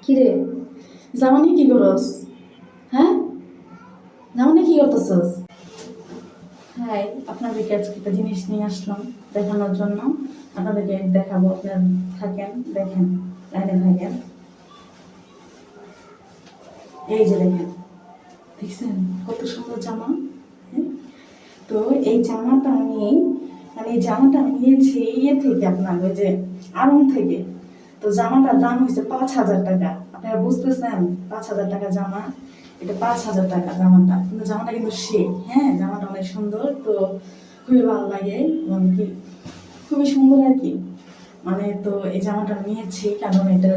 কিরে, জামানি কি করস? হ্যাঁ, জামানি কি করতেছস? হাই, আপনাদেরকে আজকে একটা জিনিস নিয়ে আসলাম দেখানোর জন্য। আপনাদেরকে দেখাবো, আপনার থাকেন, দেখেন, লাইনে থাকেন। এই যে দেখেন, দেখছেন কত সুন্দর জামা? হ্যাঁ? তো এই জামাটা এই জামাটা আমি নিয়েছি ইয়ে থেকে, আপনার ওই যে আড়ং থেকে। তো জামাটার দাম হয়েছে 5,000 টাকা। আপনারা বুঝতেছেন, 5,000 টাকা জামা, এটা 5,000 টাকা জামাটা, কিন্তু জামাটা কিন্তু হ্যাঁ, জামাটা অনেক সুন্দর। তো খুবই ভালো লাগে, মানে কি খুবই সুন্দর আর কি। তো এই জামাটা নিয়েছি কারণ এটা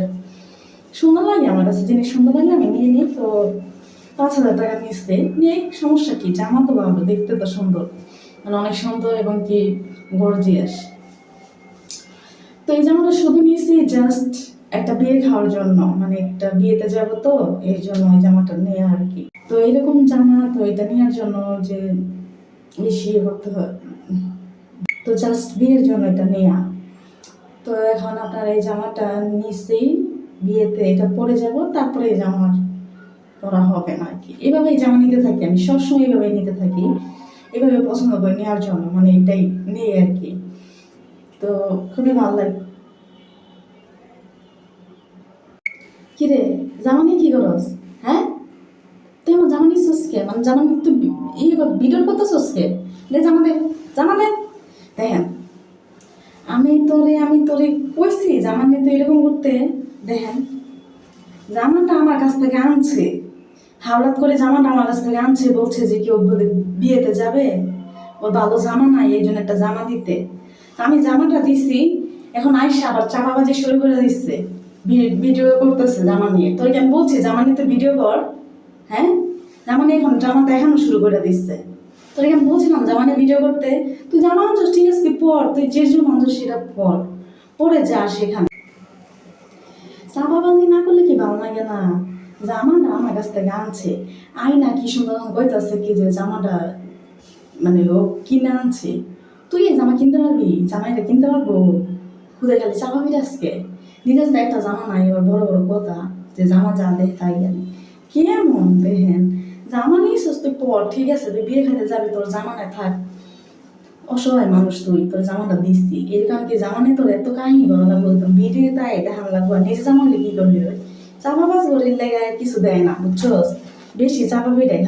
সুন্দর লাগে আমার কাছে, জিনিস সুন্দর লাগলে আমি নিয়ে নিই। তো 5,000 টাকা নিচ্ছে নিয়ে, সমস্যা কি, জামা তো ভালো, দেখতে তো সুন্দর, অনেক সুন্দর এবং কি গর্জিয়াস। তো এই জামাটা শুধু নিয়েছি জাস্ট একটা বিয়ে খাওয়ার জন্য, একটা বিয়েতে যাব, তো এই জন্য এই জামাটা নেওয়া আর কি। তো এরকম জামা, তো এটা নেওয়ার জন্য যে বেশি করতে হয়, তো জাস্ট বিয়ের জন্য এটা নেওয়া। তো এখন আপনার এই জামাটা নিয়েছি বিয়েতে, এটা পরে যাব, তারপরে এই জামা পরা হবে না আর কি। এভাবেই জামা নিতে থাকি আমি, সবসময় এভাবে নিতে থাকি, এভাবে পছন্দ করে নেওয়ার জন্য, এটাই নেই আর কি। তো খুবই ভালো লাগে। কিরে, জামা নিয়ে কি করস? হ্যাঁ, তুই আমার জামা নিচ্ছিস কে? জামা নিয়ে তুই ভিডিওর করতেছিস কে? দে জামা, দে জামা, দে। দেখেন, আমি তোরে কইছি জামা নিয়ে তুই এরকম করতে। দেখেন, জামাটা আমার কাছ থেকে আনছে, হাওলাত করে জামাটা আমার কাছ থেকে আনছে, বলছে যে কেউ বলে বিয়েতে যাবে, ওর ভালো জামা নাই, এই জন্য একটা জামা দিতে। আমি জামাটা দিছি, এখন আইসা আবার চাপাবাজি শুরু করে দিচ্ছে, ভিডিও করতেছে জামা নিয়ে। তোর আমি বলছি জামা নিয়ে তো ভিডিও কর। হ্যাঁ, জামা নিয়ে এখন জামা দেখানো শুরু করে দিচ্ছে। তোর আমি বলছিলাম জামা নিয়ে ভিডিও করতে, তুই জামা আনছিস ঠিক আছে, পর, তুই যে জন্য আনছিস সেটা পর, পরে যা সেখানে। চাপাবাজি না করলে কি ভালো লাগে না? জামাটা আমার কাছ থেকে আনছে, না কি সুন্দর কইতাছে কি যে জামাটা ও কিনে আনছে। তুই এই জামা কিনতে পারবি? জামাইটা কিনতে পারবো? খুদে খালি চাপাবি আজকে? নিজের তো একটা জামা নাই, এবার বড় বড় কথা যে জামা যা দেখ তাই জানি কেমন। দেখেন, জামা নিয়েছিস তুই পর, ঠিক আছে, তুই বিয়ে খাইতে যাবি, তোর জামা নাই থাক, অসহায় মানুষ তুই, তোর জামাটা দিচ্ছি এর কারণ কি, জামা নিয়ে তোর এত কাহিনী করা লাগবো, ভিডিও তাই দেখানো লাগবো, আর নিজে জামা হলে কি করলি? চাপাবাজ করে লেগে কিছু দেয় না, বুঝছো? বেশি চাপাবি দেয়।